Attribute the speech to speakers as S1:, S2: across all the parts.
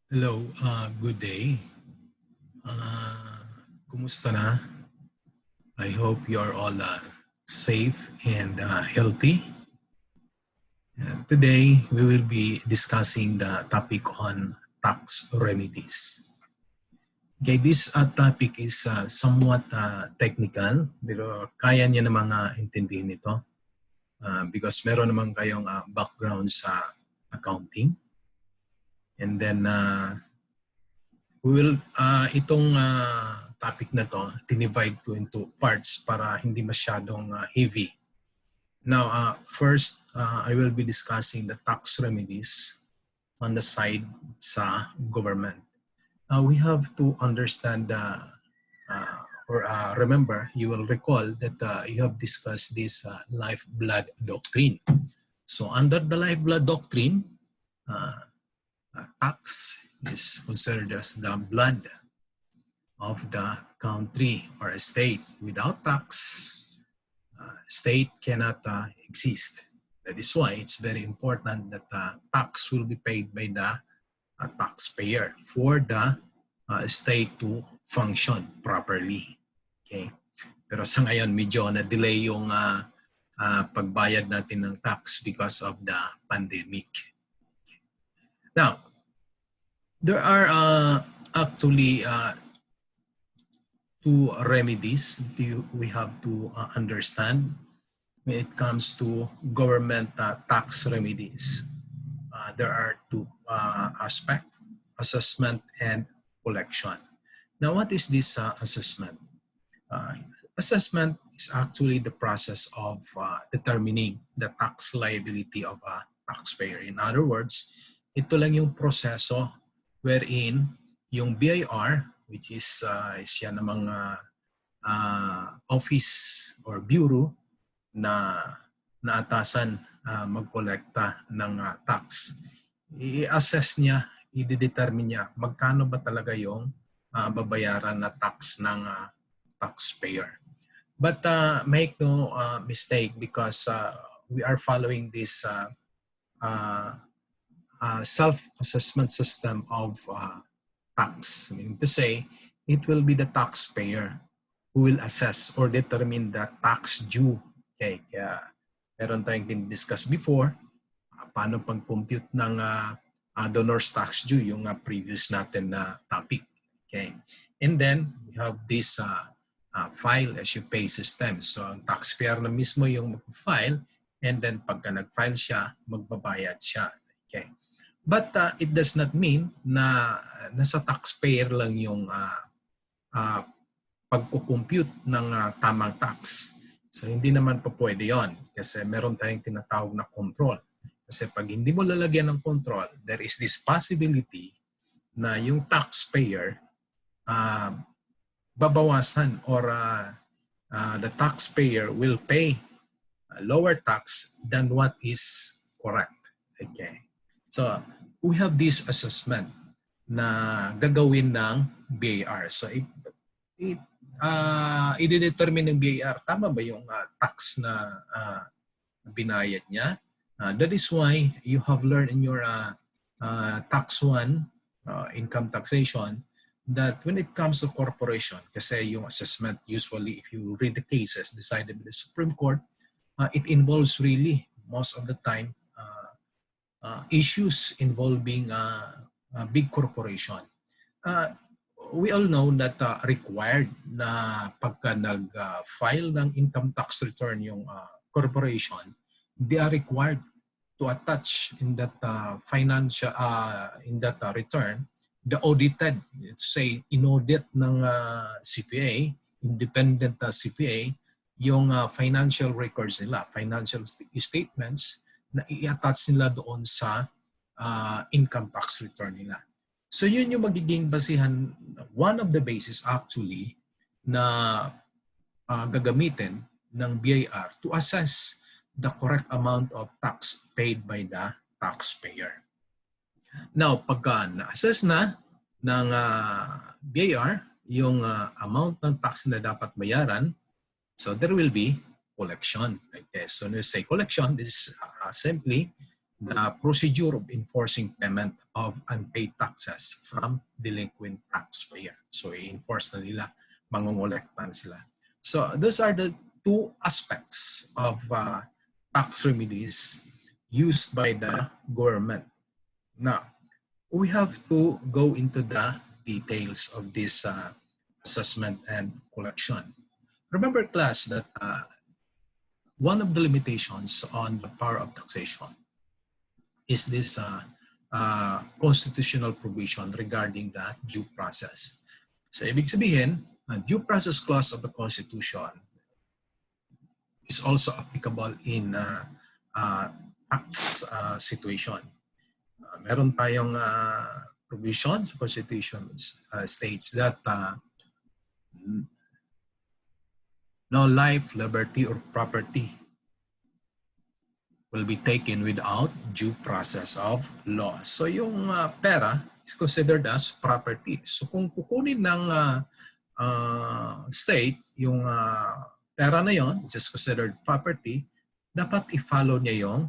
S1: Hello, good day. Uh, Kumusta na? I hope you're all safe and healthy. Today, we will be discussing the topic on tax remedies. Okay, this topic is somewhat technical, pero kaya niya namang intindihin ito because meron naman kayong background sa accounting. And then, we will, itong topic na to, dinivide ko into parts para hindi masyadong heavy. Now, first, I will be discussing the tax remedies on the side sa government. We have to understand remember, you will recall that you have discussed this lifeblood doctrine. So under the lifeblood doctrine, tax is considered as the blood of the country or a state. Without tax, state cannot exist. That is why it's very important that tax will be paid by the taxpayer for the state to function properly. Okay? Pero sa ngayon, medyo na-delay yung pagbayad natin ng tax because of the pandemic. Now, there are actually two remedies we have to understand when it comes to government tax remedies. There are two aspects, assessment and collection. Now, what is this assessment? Assessment is actually the process of determining the tax liability of a taxpayer. In other words, ito lang yung proseso wherein yung BIR, which is siya namang office or bureau na naatasan magkolekta ng tax, i-assess niya, i-determine niya magkano ba talaga yung babayaran na tax ng taxpayer. But make no mistake, because we are following this self-assessment system of tax. Meaning to say, it will be the taxpayer who will assess or determine the tax due. Okay, kaya meron tayong discuss before, paano pag-compute ng donor's tax due, yung previous natin na topic. Okay, and then we have this file as you pay system. So ang taxpayer na mismo yung mag-file, and then pagka nag-file siya, magbabayad siya. Okay. But it does not mean na nasa taxpayer lang yung pagkukompute ng tamang tax. So hindi naman po pwede yon, kasi meron tayong tinatawag na control. Kasi pag hindi mo lalagyan ng control, there is this possibility na yung taxpayer babawasan, or the taxpayer will pay lower tax than what is correct. Okay. So we have this assessment na gagawin ng BIR. So i-determine ng BIR, tama ba yung tax na binayad niya? That is why you have learned in your tax 1, income taxation, that when it comes to corporation, kasi yung assessment usually, if you read the cases decided by the Supreme Court, it involves really most of the time issues involving big corporation. We all know that required na pagka nag-file ng income tax return yung corporation, they are required to attach in that financial return the audited, let's say inaudit ng CPA, independent CPA, yung financial records nila, financial statements na i-attach nila doon sa income tax return nila. So yun yung magiging basihan, one of the basis actually na gagamitin ng BIR to assess the correct amount of tax paid by the taxpayer. Now, pagka na-assess na ng BIR yung amount ng tax na dapat bayaran, so there will be collection like this. So when we say collection, this is simply the procedure of enforcing payment of unpaid taxes from delinquent taxpayer. So, i-enforce na nila, mangongolekta na sila. So, those are the two aspects of tax remedies used by the government. Now, we have to go into the details of this assessment and collection. Remember, class, that one of the limitations on the power of taxation is this constitutional provision regarding the due process. So, ibig sabihin, due process clause of the Constitution is also applicable in tax situation. Meron tayong provision sa Constitution states that no life, liberty, or property will be taken without due process of law. So yung pera is considered as property. So kung kukunin ng state yung pera na yon, which is considered property, dapat i-follow niya yung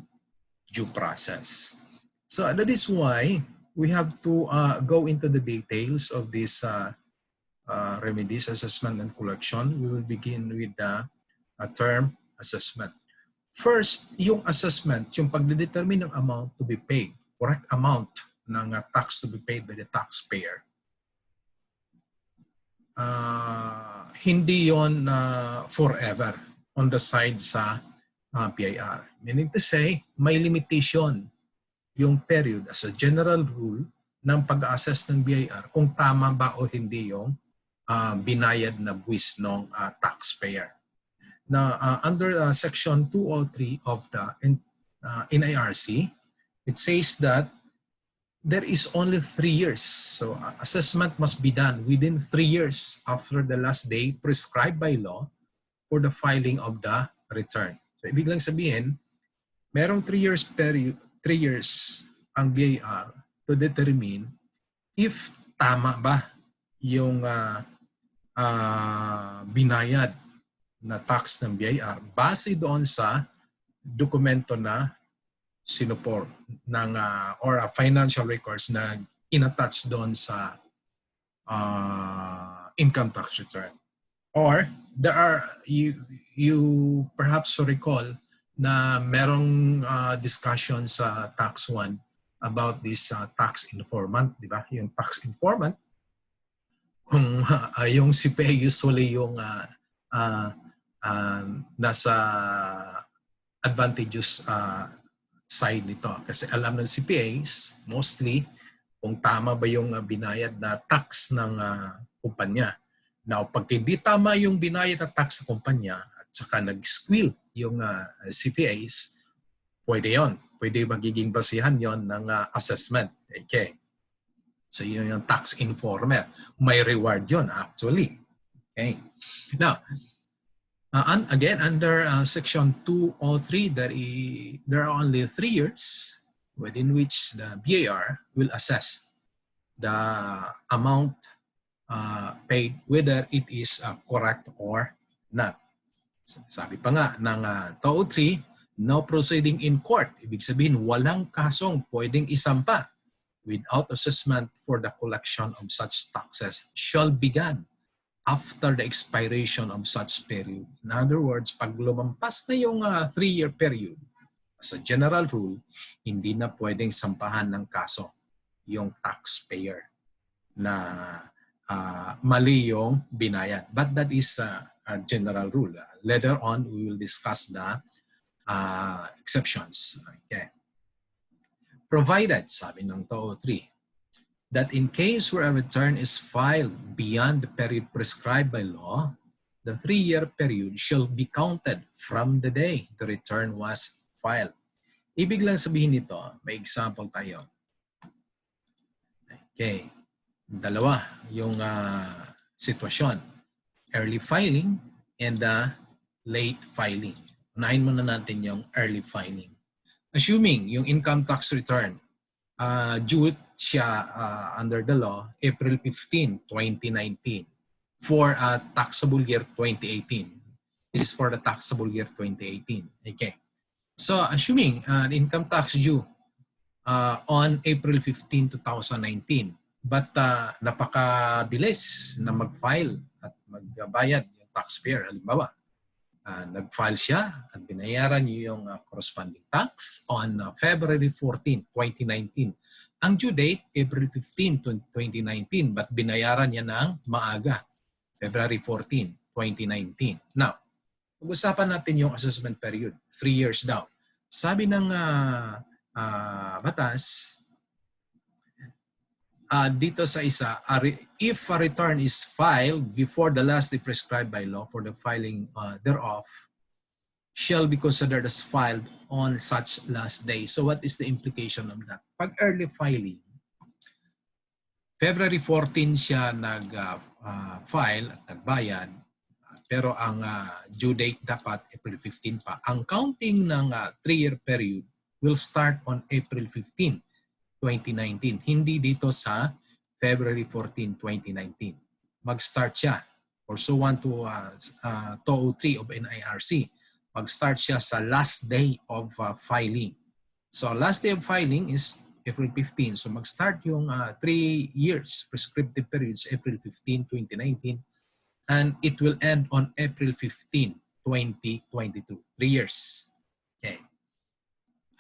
S1: due process. So that is why we have to go into the details of this remedies, assessment, and collection. We will begin with the term assessment. First, yung assessment, yung pagdedetermine ng amount to be paid, correct amount ng tax to be paid by the taxpayer. Hindi yon forever on the side sa BIR. Meaning to say, may limitation yung period as a general rule ng pag-assess ng BIR kung tama ba o hindi yung binayad na buwis ng taxpayer. Now, under Section 203 of the NIRC, it says that there is only 3 years. So, assessment must be done within 3 years after the last day prescribed by law for the filing of the return. So, ibig lang sabihin, merong 3 years period, 3 years ang BIR to determine if tama ba yung binayad na tax ng BIR base doon sa dokumento na sinuport ng or financial records na inattach doon sa income tax return. Or there are, you perhaps recall na merong discussion sa tax 1 about this tax informant, di ba? Yung tax informant, kung yung CPA usually yung nasa advantageous side nito. Kasi alam ng CPAs, mostly, kung tama ba yung binayad na tax ng kumpanya. Now, pag hindi tama yung binayad na tax sa kumpanya at saka nag-squill yung CPAs, pwede yon. Pwede magiging basihan yon ng assessment. Okay. So, yun yung tax informer. May reward yon actually. Okay. Now, again, under Section 203, there are only 3 years within which the BIR will assess the amount paid, whether it is correct or not. Sabi pa nga ng 203, no proceeding in court. Ibig sabihin, walang kasong pwedeng isampa without assessment for the collection of such taxes shall begin after the expiration of such period. In other words, pag lumampas na yung 3-year period, as a general rule, hindi na pwedeng sampahan ng kaso yung taxpayer na mali yung binayad. But that is a general rule. Later on, we will discuss the exceptions. Okay. Provided, sabi ng 203, that in case where a return is filed beyond the period prescribed by law, the 3-year period shall be counted from the day the return was filed. Ibig lang sabihin nito, may example tayo. Okay. Dalawa yung sitwasyon. Early filing and late filing. Unahin muna natin yung early filing. Assuming yung income tax return due siya under the law April 15, 2019 for taxable year 2018. This is for the taxable year 2018. Okay. So assuming income tax due on April 15, 2019. But napakabilis na mag-file at magbayad yung taxpayer. Halimbawa, nag-file siya at binayaran niyo yung corresponding tax on February 14, 2019. Ang due date, April 15, 2019, but binayaran niya ng maaga, February 14, 2019. Now, pag-usapan natin yung assessment period, 3 years daw. Sabi ng batas, dito sa isa, if a return is filed before the last day prescribed by law for the filing thereof, shall be considered as filed on such last day. So what is the implication of that? Pag early filing, February 14 siya nag-file at nagbayad, pero ang due date dapat April 15 pa. Ang counting ng 3-year period will start on April 15, 2019. Hindi dito sa February 14, 2019. Mag-start siya. Pursuant to 203 of NIRC. Mag-start siya sa last day of filing. So last day of filing is April 15. So mag-start yung 3 years prescriptive periods April 15, 2019 and it will end on April 15, 2022. 3 years. Okay.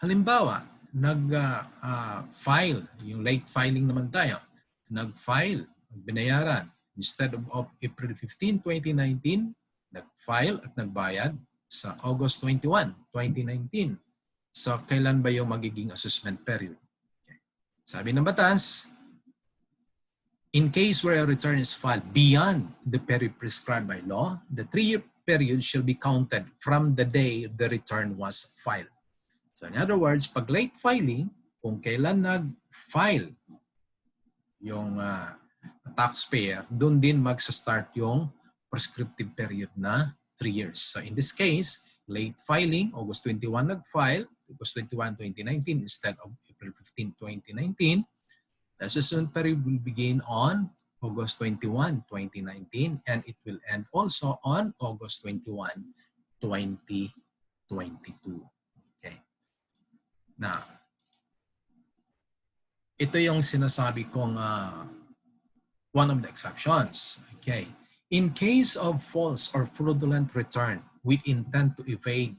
S1: Halimbawa, nag-file, yung late filing naman tayo, nag-file, binayaran, instead of April 15, 2019, nag-file at nagbayad sa August 21, 2019. So, kailan ba yung magiging assessment period? Okay. Sabi ng batas, in case where a return is filed beyond the period prescribed by law, the 3-year period shall be counted from the day the return was filed. So, in other words, pag late filing, kung kailan nag-file yung taxpayer, doon din magsa-start yung prescriptive period na 3 years. So in this case, late filing, August 21 nag-file, August 21, 2019 instead of April 15, 2019. The assessment period will begin on August 21, 2019 and it will end also on August 21, 2022. Okay. Now, ito yung sinasabi kong one of the exceptions. Okay. In case of false or fraudulent return with intent to evade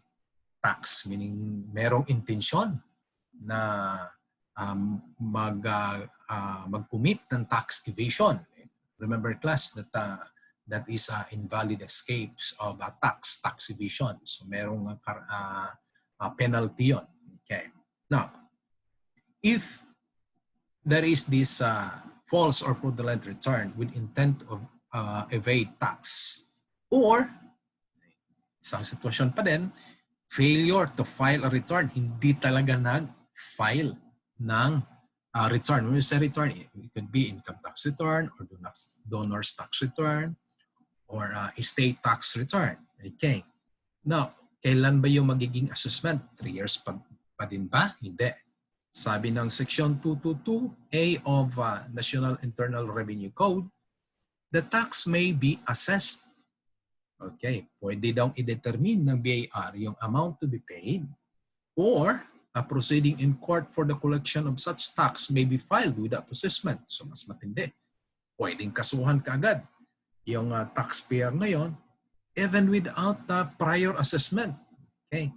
S1: tax, meaning merong intensyon na mag-commit ng tax evasion. Remember class that that is invalid escapes of tax evasion. So merong penalty yun. Okay. Now, if there is this false or fraudulent return with intent of evade tax. Or, isang sitwasyon pa din, failure to file a return. Hindi talaga nag-file ng return. When we say return, it could be income tax return or donor's tax return or estate tax return. Okay. Now, kailan ba yung magiging assessment? 3 years pa din ba? Hindi. Sabi ng Section 222A of National Internal Revenue Code, the tax may be assessed. Okay, pwede daw i-determine ng BIR yung amount to be paid or a proceeding in court for the collection of such tax may be filed without assessment. So mas matindi. Pwedeng kasuhan kaagad yung taxpayer na yon even without prior assessment. Okay,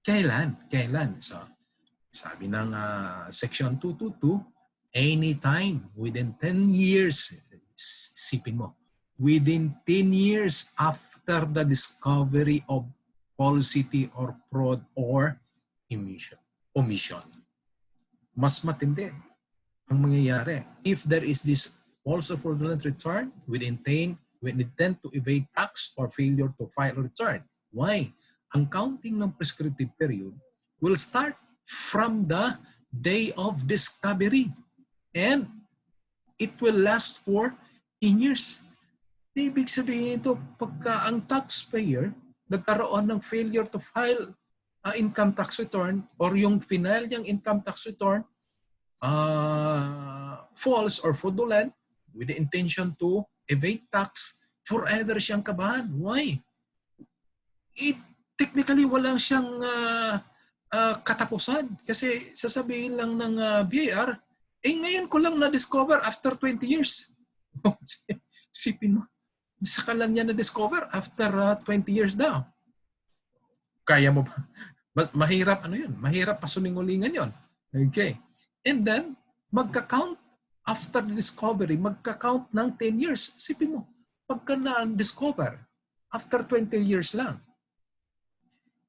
S1: kailan? So sabi ng Section 222, anytime within 10 years, sipin mo, within 10 years after the discovery of falsity or fraud or omission. Mas matindi ang mangyayari. If there is this false or fraudulent return with intent to evade tax or failure to file a return. Why? Ang counting ng prescriptive period will start from the day of discovery and it will last for 10 years. Ibig sabihin ito, pagka ang taxpayer nagkaroon ng failure to file income tax return or yung final niyang income tax return false or fraudulent with the intention to evade tax, forever siyang kabahan. Why? Technically, wala siyang katapusan. Kasi sasabihin lang ng BIR, ngayon ko lang na-discover after 20 years. Sipin mo, saka lang niya na-discover after 20 years daw. Kaya mo ba? Mahirap yun? Mahirap pasulingulingan yun. Okay. And then, magka-count after the discovery, magka-count ng 10 years. Sipin mo, pagka na-discover, after 20 years lang.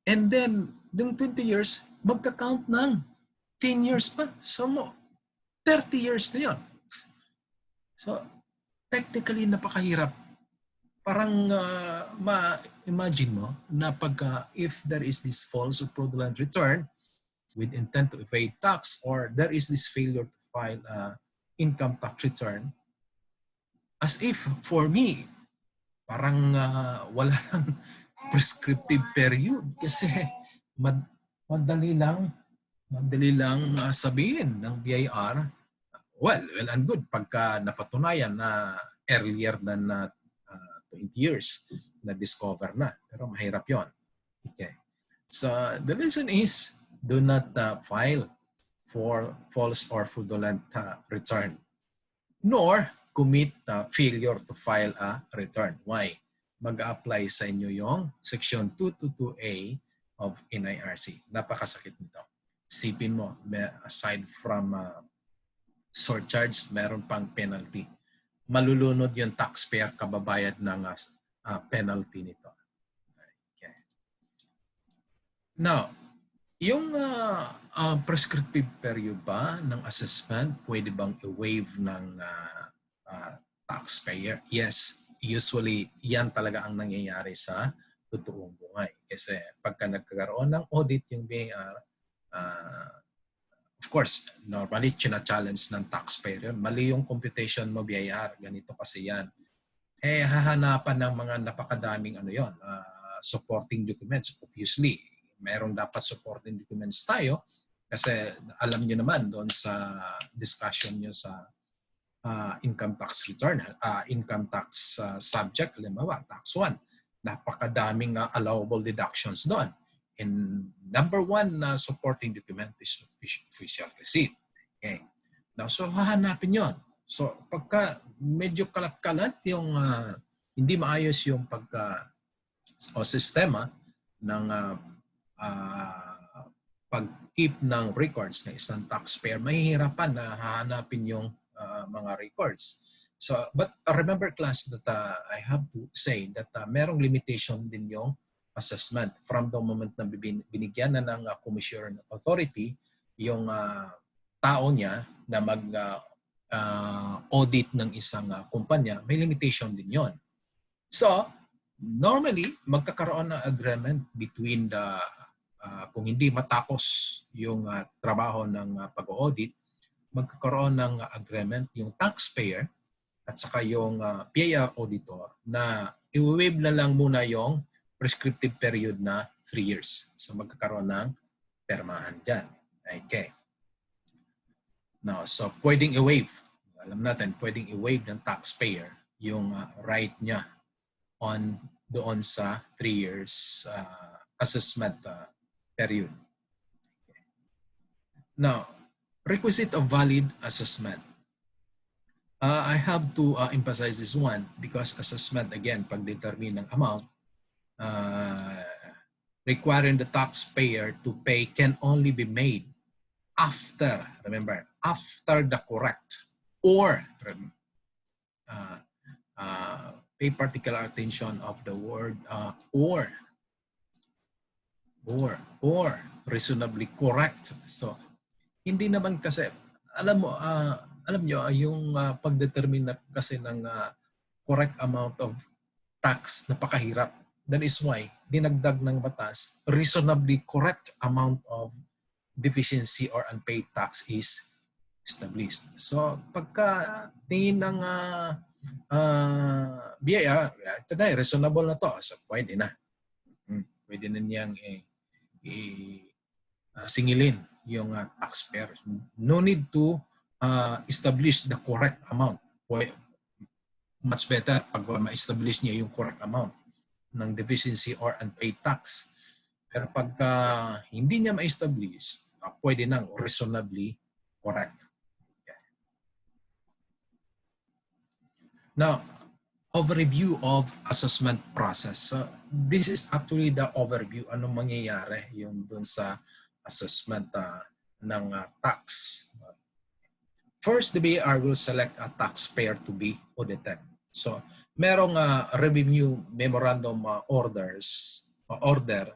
S1: And then, yung 20 years, magka-count ng 10 years pa. So, 30 years na yun. So, technically, napakahirap. Parang ma-imagine mo na if there is this false or fraudulent return with intent to evade tax, or there is this failure to file income tax return, as if, for me, parang wala nang prescriptive period kasi madali lang sabihin ng BIR, well and good pagka napatunayan na earlier than 20 years na discover na, pero mahirap yon. Okay. So the reason is, do not file for false or fraudulent return, nor commit failure to file a return. Why? Mag-apply sa inyo yung Section 222A of NIRC. Napakasakit nito. Sipin mo, aside from surcharge, meron pang penalty. Malulunod yung taxpayer kababayad ng penalty nito. Okay. Now, yung prescriptive period ba ng assessment, pwede bang i-waive ng taxpayer? Yes, usually yan talaga ang nangyayari sa totoong buhay. Kasi pagka nagkakaroon ng audit yung BIR, of course, normally china-challenge ng taxpayer yun. Mali yung computation mo, BIR, ganito kasi yan. Hahanapan ng mga napakadaming supporting documents. Obviously, mayroong dapat supporting documents tayo kasi alam nyo naman doon sa discussion nyo sa income tax return, income tax subject, halimbawa, tax 1. Napakadaming allowable deductions doon. And number one na supporting document is official receipt. Okay. Now, so hahanapin yon. So pagka medyo kalat-kalat yung hindi maayos yung sistema ng pag-keep ng records ng isang taxpayer, mahihirapan na hahanapin yung mga records. So, but remember class that I have to say that merong limitation din yung assessment from the moment na binigyan na ng commissioner authority yung tao niya na mag-audit ng isang kumpanya, may limitation din yon. So, normally, magkakaroon ng agreement between kung hindi matapos yung trabaho ng pag-audit, magkakaroon ng agreement yung taxpayer at saka yung PIR auditor na i-waive na lang muna yung prescriptive period na 3 years. So magkakaroon ng permahan dyan. Okay. Now, so pwedeng i-waive. Alam natin, pwedeng i-waive ng taxpayer yung right niya doon sa 3 years assessment period. Okay. Now, requisite of valid assessment. I have to emphasize this one because assessment, again, pag-determine ng amount, requiring the taxpayer to pay can only be made after, remember, after the correct or pay particular attention of the word or reasonably correct. So, hindi naman kasi, alam nyo, yung pagdetermine kasi ng correct amount of tax, napakahirap. That is why, dinagdag ng batas, reasonably correct amount of deficiency or unpaid tax is established. So, pagka tingin ng BIR, ito na, reasonable na to. So, pwede na. Pwede na niyang singilin yung taxpayer. No need to establish the correct amount. Much better pag ma-establish niya yung correct amount ng deficiency or unpaid tax. Pero pagka hindi niya ma-establish, pwede nang reasonably correct. Okay. Now, overview of assessment process. So, this is actually the overview. Anong mangyayari yung dun sa assessment ng tax. First, the BAR will select a taxpayer to be audited. So, merong revenue memorandum orders, order,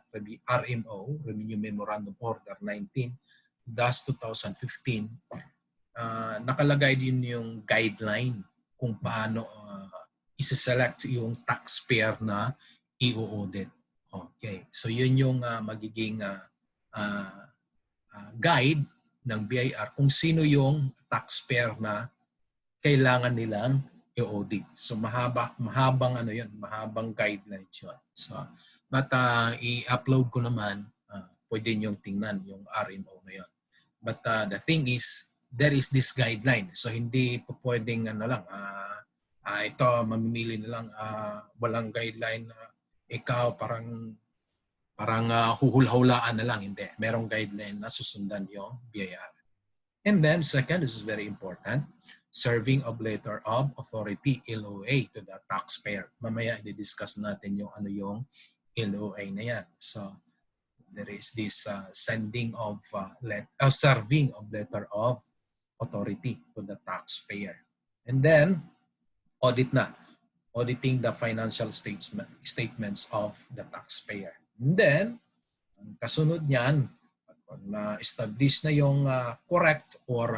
S1: RMO, Revenue Memorandum Order 19-2015. Nakalagay din yung guideline kung paano isi-select yung taxpayer na i-audit. Okay. So, yun yung magiging guide ng BIR kung sino yung taxpayer na kailangan nilang i-audit. So mahabang ano 'yun, mahabang guidelines 'yun. So but i-upload ko naman, pwede niyo tingnan yung RMO na 'yun. But the thing is there is this guideline. So hindi po pwedeng ano lang ito mamimili na lang walang guideline ikaw parang huhula-hulaan na lang. Hindi. Merong guideline na susundan yung BIR. And then, second, this is very important, serving of letter of authority, LOA, to the taxpayer. Mamaya, i-discuss natin yung ano yung LOA na yan. So, there is this sending of, serving of letter of authority to the taxpayer. And then, audit na. Auditing the financial statements of the taxpayer. And then, ang kasunod niyan, pag na-establish na yung correct or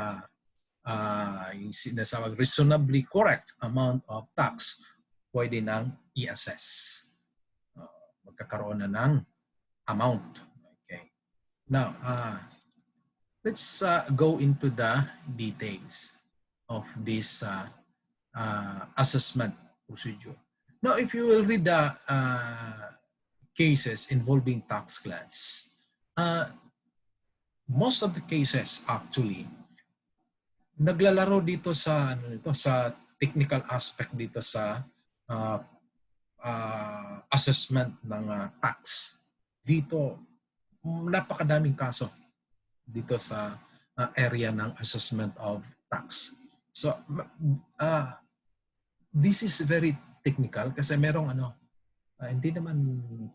S1: yung sinasawag reasonably correct amount of tax, pwede nang i-assess. Magkakaroon na ng amount. Okay. Now, let's go into the details of this assessment procedure. Now, if you will read the cases involving tax class, most of the cases actually naglalaro dito sa sa technical aspect dito sa assessment ng tax. Dito napakadaming kaso dito sa area ng assessment of tax. So this is very technical kasi merong hindi naman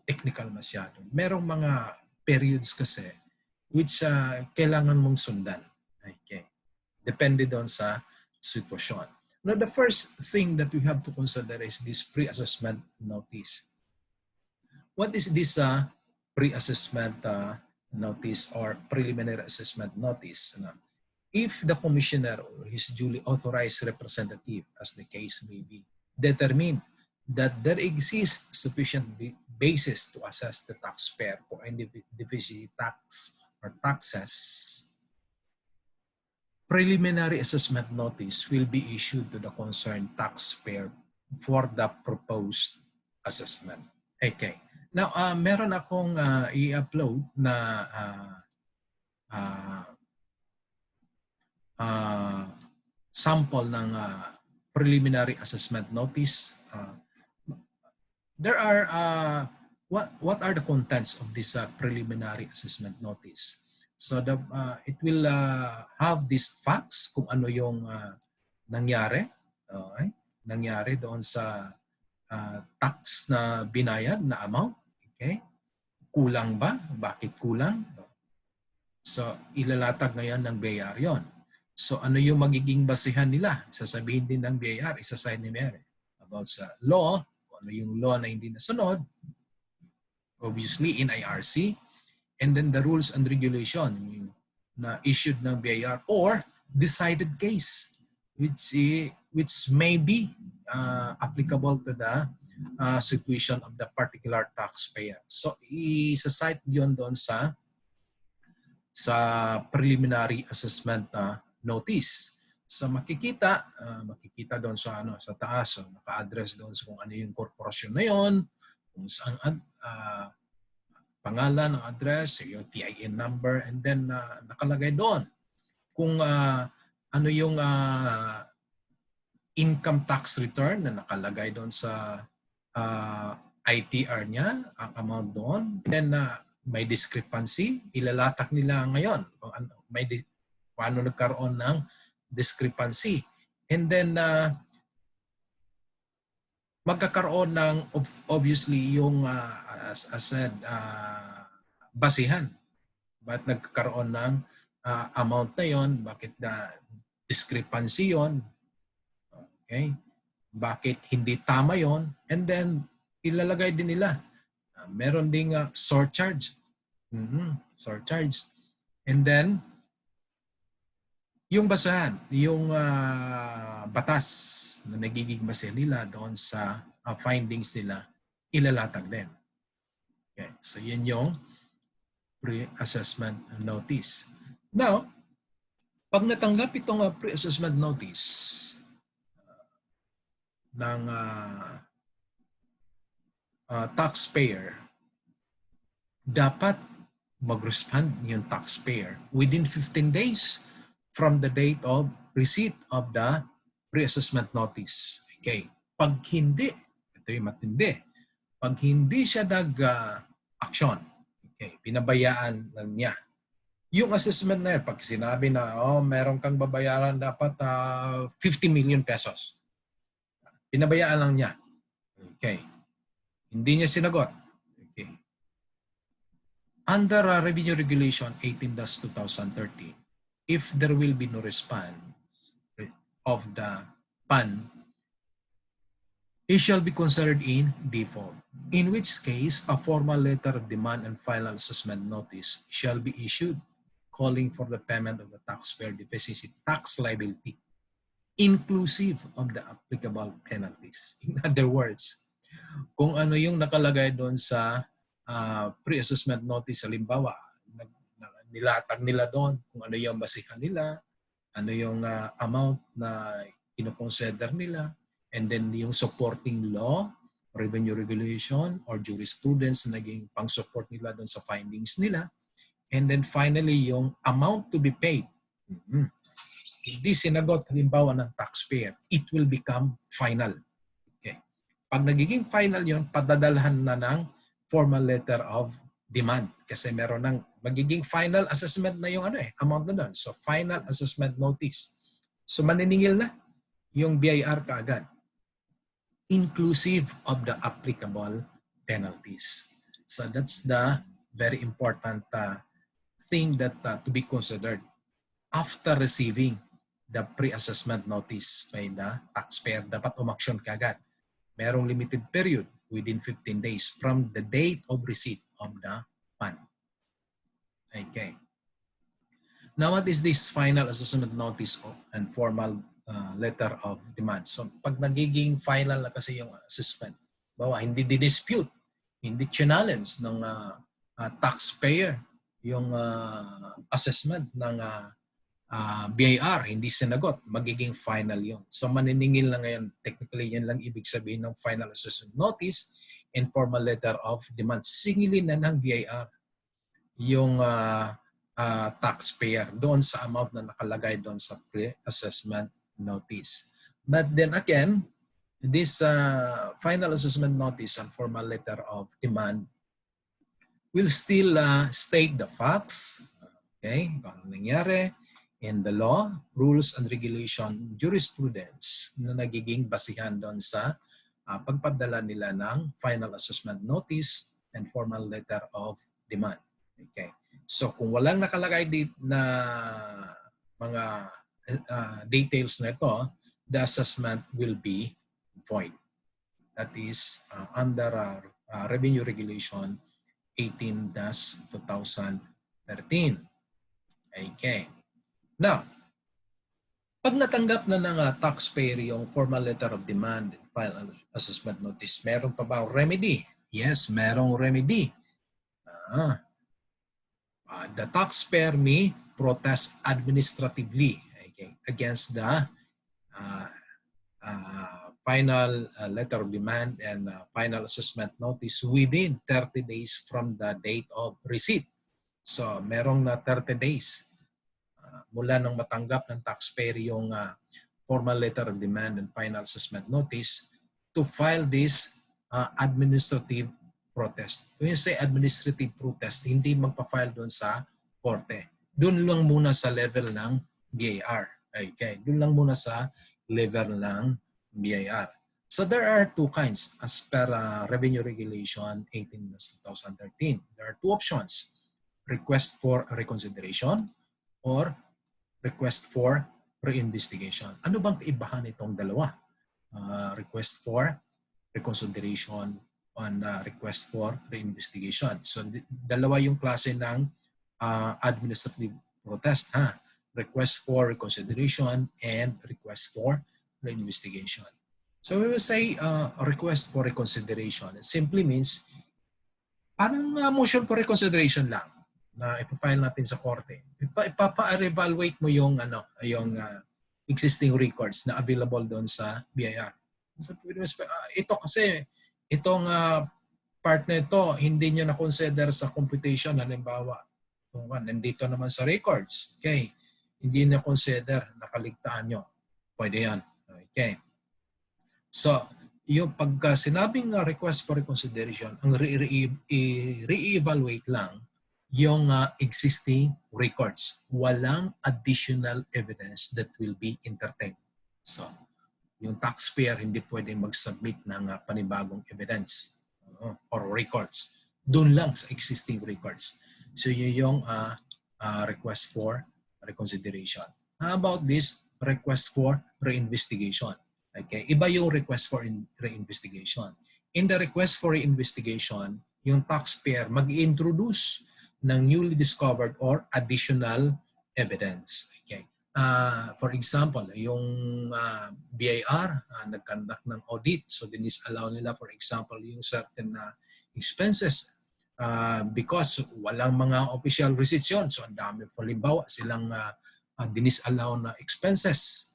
S1: technical masyado. Merong mga periods kasi which kailangan mong sundan. Okay. Depende doon sa sitwasyon. Now, the first thing that we have to consider is this pre-assessment notice. What is this pre-assessment notice or preliminary assessment notice? If the commissioner or his duly authorized representative, as the case may be, determine that there exists sufficient basis to assess the taxpayer for any deficiency tax or taxes, preliminary assessment notice will be issued to the concerned taxpayer for the proposed assessment. Okay. Now, meron akong i-upload na sample ng preliminary assessment notice. There are what are the contents of this preliminary assessment notice? So it will have these facts kung ano yung nangyari, okay? Nangyari doon sa tax na binayad na amount, okay? Kulang ba? Bakit kulang? So ilalatag ngayon ng BIR yon. So ano yung magiging basihan nila? Sasabihin din ng BIR, isasign ni BIR about sa law, kung ano yung law na hindi nasunod, obviously in IRC, and then the rules and regulation na issued ng BIR or decided case which may be applicable to the situation of the particular taxpayer. So isa-cite yon doon sa preliminary assessment notice. So makikita doon sa sa taas, so naka-address doon sa kung ano yung korporasyon na yon, kung saan pangalan, ng address, yung TIN number, and then nakalagay doon kung ano yung income tax return na nakalagay doon sa ITR niya, ang amount doon. Then may discrepancy, ilalatak nila ngayon kung ano, paano nagkaroon ng discrepancy. And then, magkakaroon ng obviously yung, as I said, basihan. Ba't nagkakaroon ng amount na yon? Bakit na discrepancy yon? Okay? Bakit hindi tama yon? And then, ilalagay din nila. Meron ding surcharge. Surcharge. And then, yung basahan, yung batas na nagiging base nila doon sa findings nila, ilalatag din. Okay. So, yun yung pre-assessment notice. Now, pag natanggap itong pre-assessment notice ng taxpayer, dapat mag-respond yung taxpayer within 15 days from the date of receipt of the pre-assessment notice. Okay. Pag hindi, ito yung matindi, pag hindi siya nag-action, okay, pinabayaan lang niya. Yung assessment na yun, pag sinabi na, meron kang babayaran dapat 50 million pesos. Pinabayaan lang niya. Okay. Hindi niya sinagot. Okay. Under Revenue Regulation 18-2013, if there will be no response of the PAN, it shall be considered in default, in which case a formal letter of demand and final assessment notice shall be issued calling for the payment of the taxpayer deficiency tax liability, inclusive of the applicable penalties. In other words, kung ano yung nakalagay doon sa pre-assessment notice, halimbawa, nilatag nila doon kung ano yung basihan nila, ano yung amount na kinoconsider nila, and then yung supporting law, revenue regulation, or jurisprudence na naging pang-support nila doon sa findings nila, and then finally yung amount to be paid. Hindi sinagot halimbawa ng taxpayer, it will become final. Okay. Pag nagiging final yon, padadalhan na ng formal letter of demand kasi meron ng magiging final assessment na yung amount na doon. So final assessment notice. So maniningil na yung BIR kaagad, inclusive of the applicable penalties. So that's the very important thing that to be considered after receiving the pre-assessment notice by the taxpayer. Dapat umaksyon kaagad. Merong limited period within 15 days from the date of receipt of the PAN. Okay. Now, what is this final assessment notice and formal letter of demand? So, pag nagiging final na kasi yung assessment, bawa hindi dispute, hindi challenge ng taxpayer yung assessment ng BIR, hindi sinagot, magiging final yun. So, maniningil na ngayon, technically yan lang ibig sabihin ng final assessment notice and formal letter of demand. Singilin na ng BIR yung taxpayer doon sa amount na nakalagay doon sa pre-assessment notice. But then again, this final assessment notice and formal letter of demand will still state the facts, okay, kung ano nangyari, in the law, rules and regulation, jurisprudence na nagiging basihan doon sa pagpadala nila ng final assessment notice and formal letter of demand. Okay. So kung walang nakalagay na mga details na ito, the assessment will be void. That is under Revenue Regulation 18-2013. Okay. Now, pag natanggap na ng taxpayer yung formal letter of demand and final assessment notice, meron pa ba remedy? Yes, merong remedy. The taxpayer may protest administratively against the final letter of demand and final assessment notice within 30 days from the date of receipt. So, merong na 30 days mula nang matanggap ng taxpayer yung formal letter of demand and final assessment notice to file this administrative protest. When you say administrative protest, hindi magpa-file doon sa korte. Doon lang muna sa level ng BIR. Okay, doon lang muna sa level ng BIR. So there are two kinds as per Revenue Regulation 18/2013. There are two options: request for reconsideration or request for reinvestigation. Ano bang kaibahan itong dalawa? Request for reconsideration on request for reinvestigation. So dalawa yung klase ng administrative protest, ha? Request for reconsideration and request for reinvestigation. So we will say request for reconsideration. It simply means parang motion for reconsideration lang na ipafile natin sa korte. Ipapa-evaluate mo yung existing records na available doon sa BIR. So, ito kasi itong part na ito hindi nyo na-consider sa computation. Halimbawa, nandito naman sa records. Okay. Hindi na-consider, nakaligtaan nyo. Pwede yan. Okay. So, yung pagka sinabing request for reconsideration, ang re-evaluate lang yung existing records. Walang additional evidence that will be entertained. So, yung taxpayer hindi pwedeng mag-submit ng panibagong evidence or records. Doon lang sa existing records. So, yun yung request for reconsideration. How about this request for reinvestigation? Okay, iba yung request for reinvestigation. In the request for reinvestigation, yung taxpayer mag-introduce ng newly discovered or additional evidence. Okay. For example, yung BIR nag-conduct ng audit, so disallow nila for example yung certain expenses because walang mga official receipts yun. So ang dami, halimbawa silang disallow na expenses.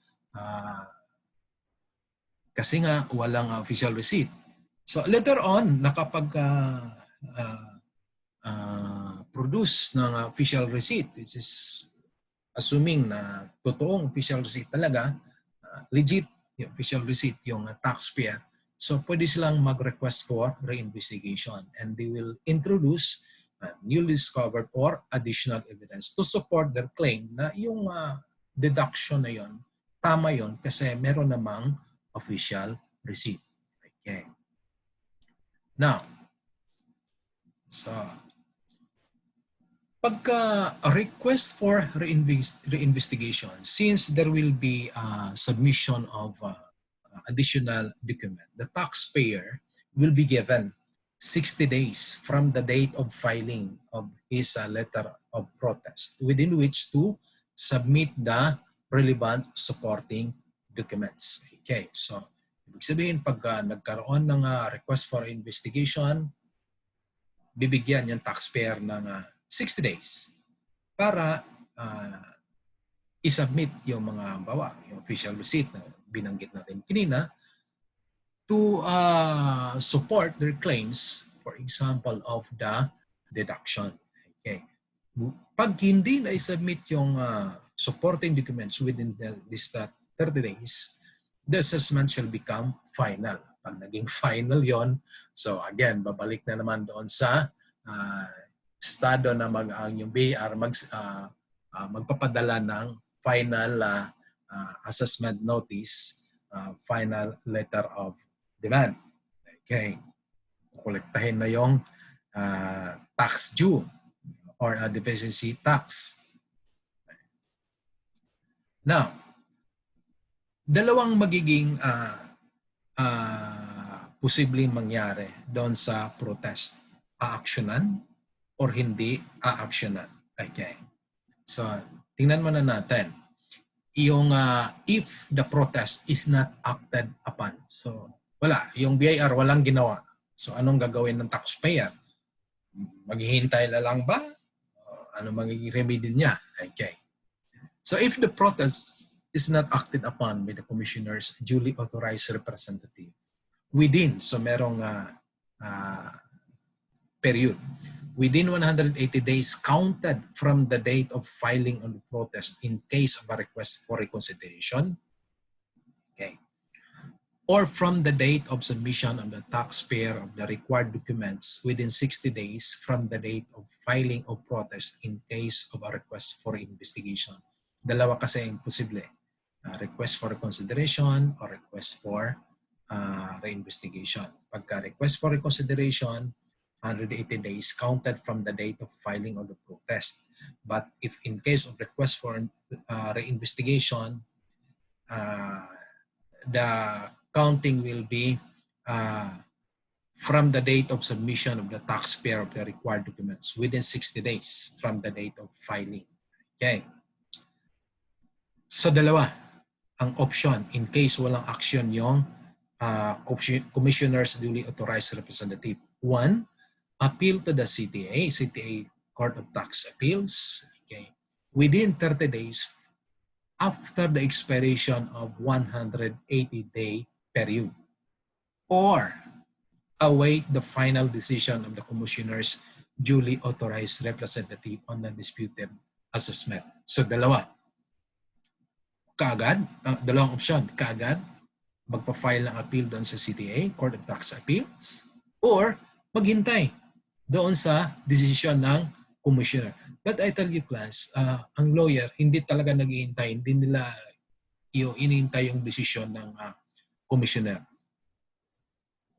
S1: Kasi nga walang official receipt. So later on, nakapag-produce ng official receipt, which is assuming na totoong official receipt talaga, legit yung official receipt yung taxpayer. So pwede silang mag-request for reinvestigation and they will introduce newly discovered or additional evidence to support their claim na yung deduction na yon tama yon kasi meron namang official receipt. Okay. Now, so pagka request for reinvestigation, since there will be submission of additional document, the taxpayer will be given 60 days from the date of filing of his letter of protest within which to submit the relevant supporting documents. Okay, so ibig sabihin pag nagkaroon ng request for investigation, bibigyan yung taxpayer ng 60 days para isubmit yung mga yung official receipt na binanggit natin kanina to support their claims, for example, of the deduction. Okay. Pag hindi na isubmit yung supporting documents within this 30 days, the assessment shall become final. Pag naging final yon, so again, babalik na naman doon sa estado na yung BIR magpapadala ng final assessment notice, final letter of demand. Okay. Kolektahin na yung tax due or deficiency tax. Now, dalawang magiging posibleng mangyari doon sa protest. Aaksyonan or hindi aaksyonan. Okay. So, tingnan muna natin. Yung if the protest is not acted upon. So, wala. Yung BIR walang ginawa. So, anong gagawin ng taxpayer? Maghihintay na lang ba? Ano magiging remedy niya? Okay. So, if the protest is not acted upon by the commissioner's duly authorized representative within, so merong period, within 180 days counted from the date of filing on the protest in case of a request for reconsideration. Okay. or from the date of submission of the taxpayer of the required documents within 60 days from the date of filing of protest in case of a request for investigation. Dalawa kasi ang posible. Request for reconsideration or request for reinvestigation. Pagka request for reconsideration, 180 days counted from the date of filing of the protest. But if in case of request for reinvestigation, the counting will be from the date of submission of the taxpayer of the required documents within 60 days from the date of filing. Okay. So dalawa ang option in case walang action yung commissioner's duly authorized representative. One, appeal to the CTA, CTA Court of Tax Appeals, okay, within 30 days after the expiration of 180-day period, or await the final decision of the commissioner's duly authorized representative on the disputed assessment. So dalawa. Kaagad, dalawang option. Kaagad, magpa-file ng appeal doon sa CTA, Court of Tax Appeals, or maghintay doon sa decision ng commissioner. But I tell you class, ang lawyer, hindi talaga naghihintay, hindi nila inihintay yung decision ng commissioner.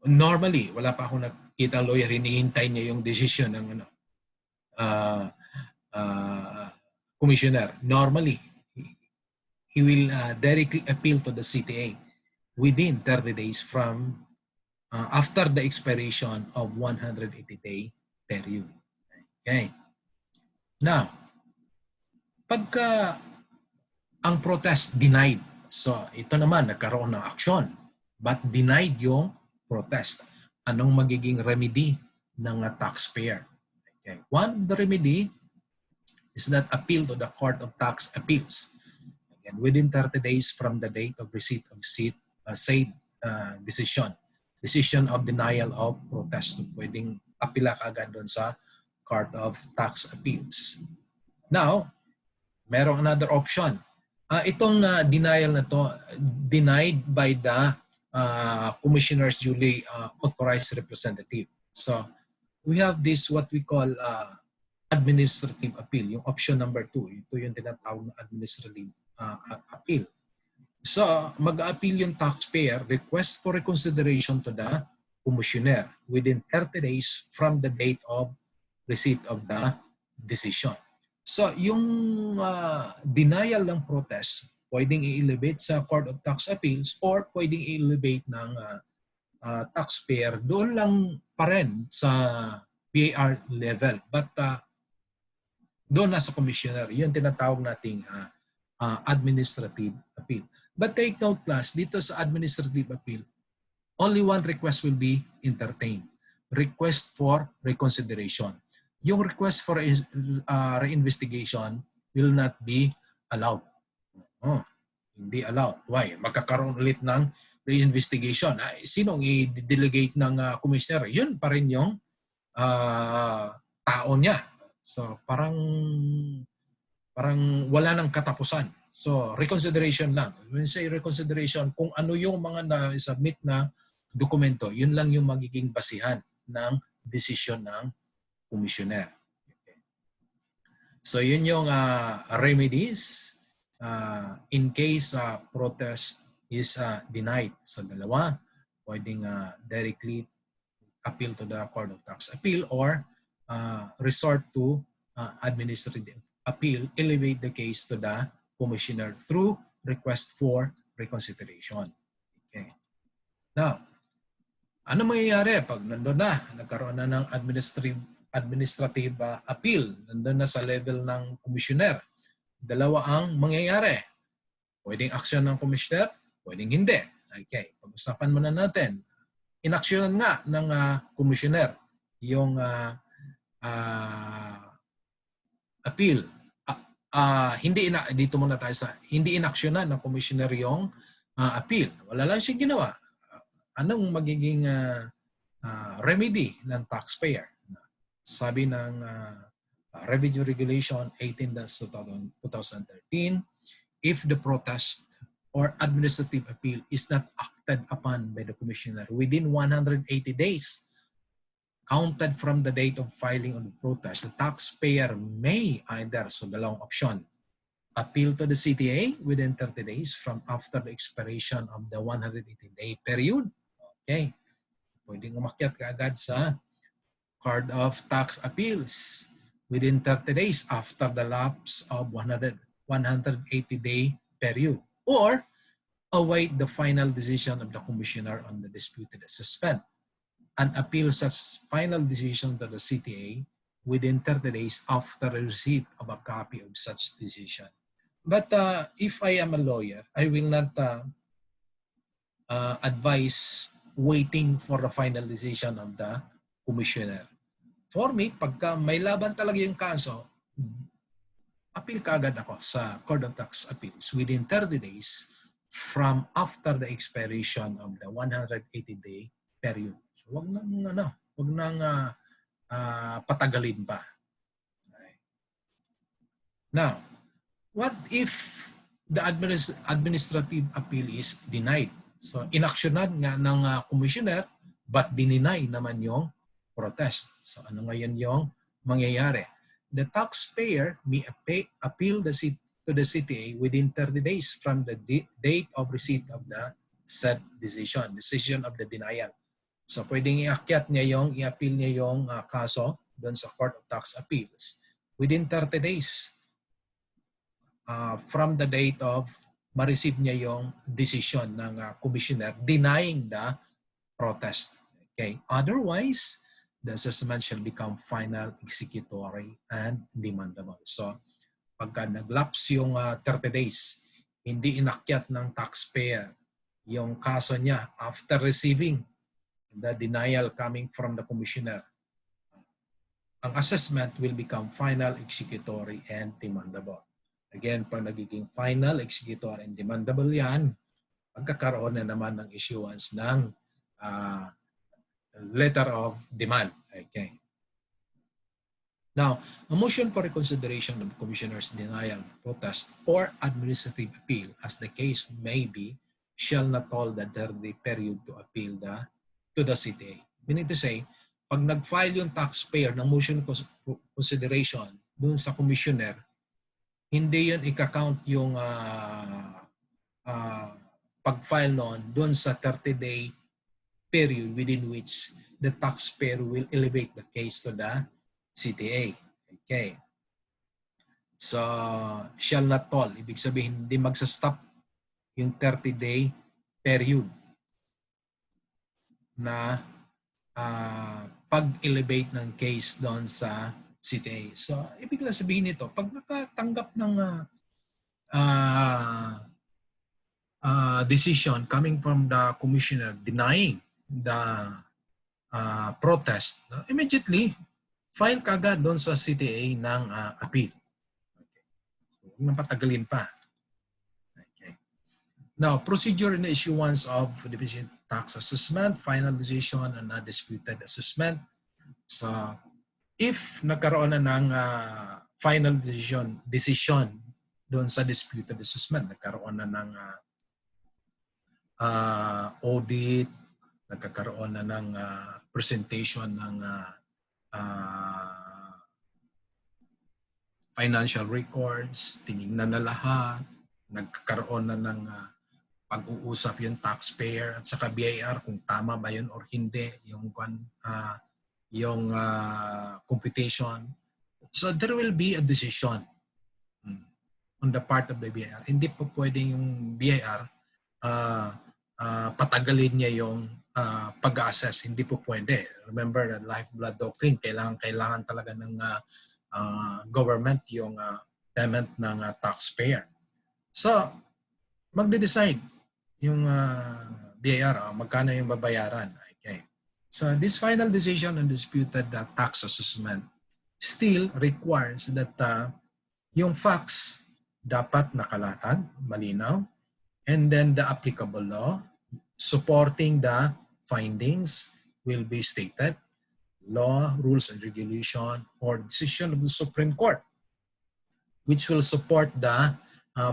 S1: Normally, wala pa akong nakita lawyer, hinihintay niya yung decision ng commissioner. Normally, he will directly appeal to the CTA within 30 days from after the expiration of 180-day period. Okay. Now, pagka ang protest denied, so ito naman nagkaroon ng action, but denied yung protest. Anong magiging remedy ng taxpayer? Okay. One, the remedy is that appeal to the Court of Tax Appeals. Again, within 30 days from the date of receipt of said decision of denial of protest. Pwedeng apila ka agad doon sa Court of Tax Appeals. Now, merong another option. Itong denial na to, denied by the commissioner's duly authorized representative. So, we have this what we call administrative appeal, yung option number 2. Ito yung tinatawag na administrative appeal. So, mag-appeal yung taxpayer, request for reconsideration to the commissioner within 30 days from the date of receipt of the decision. So, yung denial ng protest, pwedeng i-elevate sa Court of Tax Appeals or pwedeng i-elevate ng taxpayer doon lang pa rin sa PAR level. But doon na sa commissioner, yun tinatawag nating administrative appeal. But take note class, dito sa administrative appeal, only one request will be entertained. Request for reconsideration. Yung request for reinvestigation will not be allowed. Hindi allowed. Why? Magkakaroon ulit ng reinvestigation. Sinong i-delegate ng commissioner? Yun pa rin yung tao niya. So parang wala nang katapusan. So reconsideration lang. When say reconsideration, kung ano yung mga na-submit na dokumento, yun lang yung magiging basihan ng decision ng commissioner. Okay. So yun yung remedies in case protest is denied. So dalawa, pwedeng directly appeal to the Court of Tax Appeal or resort to administrative appeal, elevate the case to the commissioner through request for reconsideration. Okay. Now, ano mangyayari pag nandun na, nagkaroon na ng administrative appeal, nandun na sa level ng commissioner? Dalawa ang mangyayari. Pwedeng action ng commissioner, pwedeng hindi. Okay, pag-usapan muna natin. Inaksyonan nga ng commissioner yung appeal. Dito muna tayo sa hindi inaksyonan ng commissioner yung appeal. Wala lang siya ginawa. Anong magiging remedy ng taxpayer? Sabi ng Revenue Regulation 18-2013, if the protest or administrative appeal is not acted upon by the commissioner within 180 days, counted from the date of filing of the protest, the taxpayer may either, so dalawang option, appeal to the CTA within 30 days from after the expiration of the 180-day period. Okay. Pwedeng umakyat ka agad sa Court of Tax Appeals within 30 days after the lapse of 180-day period, or await the final decision of the commissioner on the disputed assessment and appeal such final decision to the CTA within 30 days after receipt of a copy of such decision. But if I am a lawyer, I will not advise waiting for the final decision of the commissioner. For me, pagka may laban talaga yung kaso, appeal kagad ako sa Court of Tax Appeals within 30 days from after the expiration of the 180-day period. So wag nang patagalin pa. Okay. Now, what if the administrative appeal is denied? So inaksyonan nga ng commissioner but dininay naman yung protest. So ano ngayon yung mangyayari? The taxpayer may appeal to the CTA within 30 days from the date of receipt of the said decision of the denial. So pwedeng i-appeal niya yung kaso doon sa Court of Tax Appeals within 30 days from the date of ma-receive niya yung decision ng commissioner denying the protest. Okay. Otherwise, the assessment shall become final, executory, and demandable. So, pagka nag-lapse yung 30 days, hindi inakyat ng taxpayer yung kaso niya after receiving the denial coming from the commissioner, ang assessment will become final, executory, and demandable. Again, pag nagiging final, executory, and demandable yan, magkakaroon na naman ng issuance ng letter of demand. Okay. Now, a motion for reconsideration of the commissioner's denial, protest, or administrative appeal, as the case may be, shall not hold the 30-day period to appeal to the CTA. Meaning to say, pag nag-file yung taxpayer ng motion consideration dun sa commissioner, hindi yun ika-count yung pag-file noon dun sa 30-day period within which the taxpayer will elevate the case to the CTA. Okay. So, shall not toll. Ibig sabihin, hindi magsa-stop yung 30-day period na pag-elevate ng case doon sa CTA. So, ibig sabihin nito, pag nakatanggap ng decision coming from the commissioner denying the protest, immediately file kagad doon sa CTA ng appeal. Okay. So, huwag nang patagalin pa. Okay. Now, procedure in the issuance of deficient tax assessment, final decision, and undisputed assessment. So, if nagkaroon na ng final decision doon sa disputed assessment, nagkaroon na ng audit, nagkakaroon na ng presentation ng financial records, tinignan na lahat, nagkakaroon na ng pag-uusap yung taxpayer at saka BIR kung tama ba yun or hindi, yung computation. So there will be a decision on the part of the BIR. Hindi po pwedeng yung BIR patagalin niya yung pag-assess. Hindi po pwede. Remember the lifeblood doctrine, kailangan talaga ng government yung payment ng taxpayer. So, magde-decide yung BIR, magkano yung babayaran. Okay. So, this final decision on disputed tax assessment still requires that yung facts dapat nakalatag, malinaw, and then the applicable law supporting the findings will be stated, law, rules, and regulation, or decision of the Supreme Court, which will support the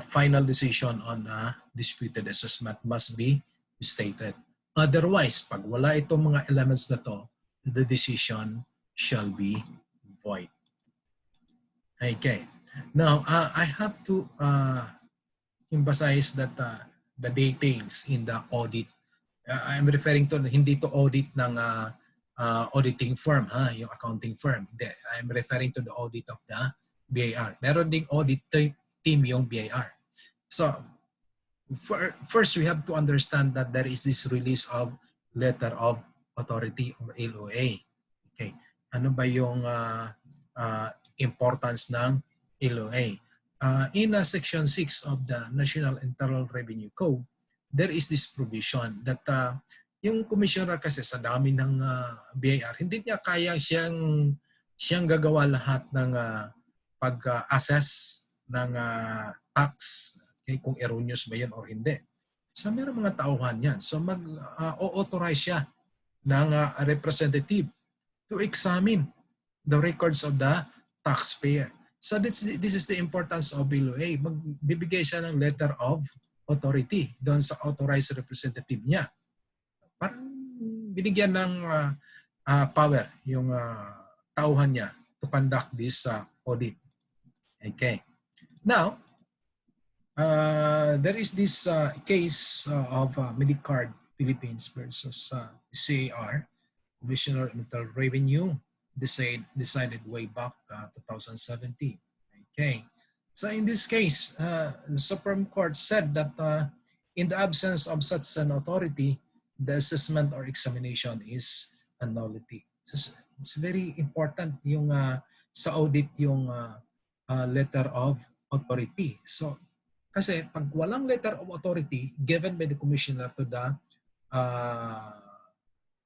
S1: final decision on disputed assessment must be stated. Otherwise, pag wala itong mga elements na to, the decision shall be void. Okay. Now, I have to emphasize that the details in the audit, I'm referring to, hindi to audit ng auditing firm, yung accounting firm. I'm referring to the audit of the BIR. Meron ding audit team yung BIR. So, first we have to understand that there is this release of letter of authority or LOA. Okay. Ano ba yung importance ng LOA? In Section 6 of the National Internal Revenue Code, there is this provision that yung commissioner kasi sa dami ng BIR, hindi niya kaya siyang gagawa lahat ng pag-assess ng tax, okay, kung erroneous ba yan o hindi. So mayroong mga tauhan yan. So mag-authorize siya ng representative to examine the records of the taxpayer. So this is the importance of LOA. Magbibigay siya ng letter of authority doon sa authorized representative niya. Parang binigyan ng power yung tauhan niya to conduct this audit. Okay. Now, there is this case of Medicard Philippines versus CAR, Commissioner of Internal Revenue, decided way back 2017. Okay. So in this case, the Supreme Court said that in the absence of such an authority, the assessment or examination is a nullity. So it's very important yung sa audit yung letter of authority. So kasi pag walang letter of authority given by the commissioner to the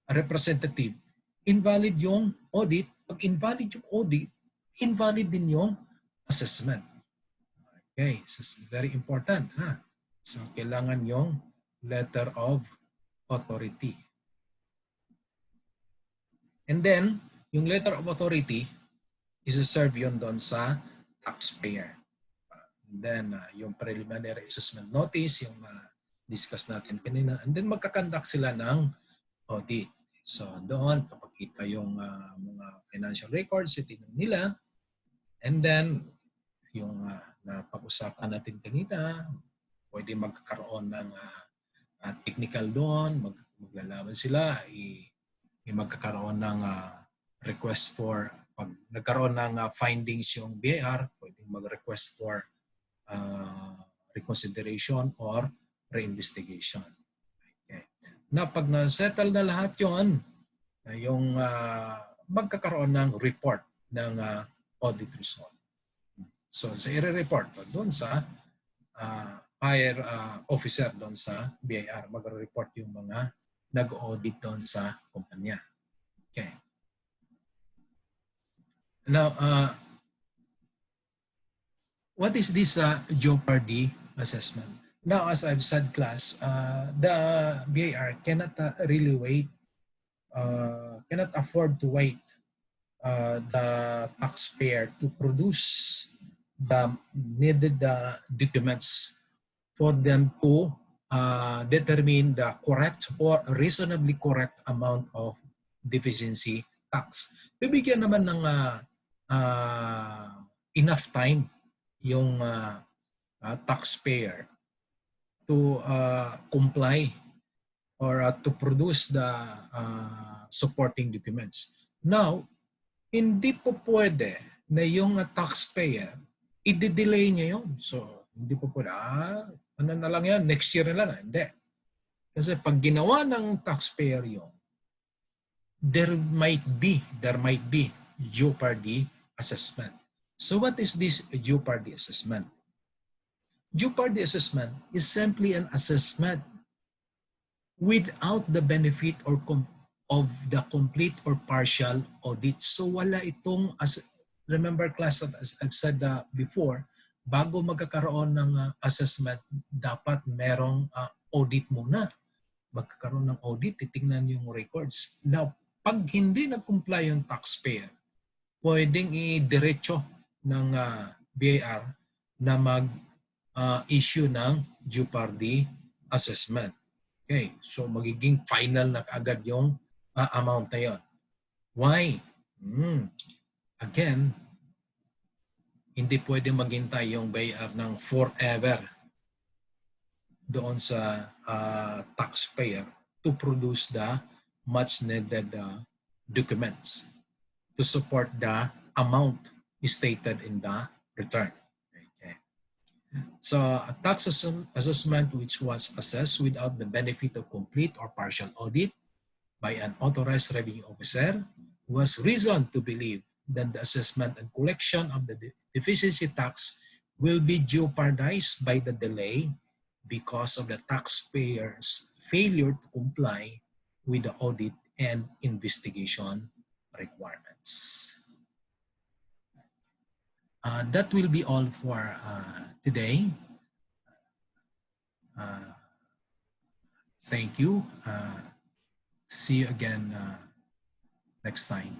S1: representative, invalid yung audit. Pag invalid yung audit, invalid din yung assessment. Okay, so it's very important. So kailangan yung letter of authority. And then, yung letter of authority is serve yun doon sa taxpayer. And then, yung preliminary assessment notice, yung discuss natin kanina. And then, magkakandak sila ng audit. So, doon, papakita yung mga financial records, itinong nila. And then, yung napag-usapan natin kanina, pwede magkakaroon ng technical doon, maglalaban sila, magkakaroon ng request for, pag nagkaroon ng findings yung BIR, pwede mag-request for reconsideration or reinvestigation. Okay. Na pag na-settle na lahat yun, yung magkakaroon ng report ng audit result. So, sa i-report doon sa higher officer doon sa BIR, mag-report yung mga nag-audit doon sa kumpanya. Okay. Now, what is this jeopardy assessment? Now, as I've said, class, the BIR cannot really wait, cannot afford to wait the taxpayer to produce the needed documents for them to determine the correct or reasonably correct amount of deficiency tax. Bibigyan naman ng enough time yung taxpayer to comply or to produce the supporting documents. Now, hindi po pwede na yung taxpayer, i-delay niya yun. So, hindi po pwede, ano na lang yan, next year na lang. Hindi. Kasi pag ginawa ng taxpayer yun, there might be jeopardy assessment. So what is this jeopardy assessment? Jeopardy assessment is simply an assessment without the benefit or of the complete or partial audit. So wala itong, remember class, as I've said before, bago magkakaroon ng assessment, dapat merong audit muna. Magkakaroon ng audit, titingnan yung records. Now, pag hindi nag-comply yung taxpayer, pwedeng i-diretso ng BIR na mag-issue ng jeopardy assessment. Okay, so magiging final na agad yung amount na yun. Why? Again, hindi pwede maghintay yung buyer ng forever doon sa taxpayer to produce the much needed documents to support the amount stated in the return. Okay. So a tax assessment which was assessed without the benefit of complete or partial audit by an authorized revenue officer was reason to believe that the assessment and collection of the deficiency tax will be jeopardized by the delay because of the taxpayer's failure to comply with the audit and investigation requirements. That will be all for today. Thank you. See you again next time.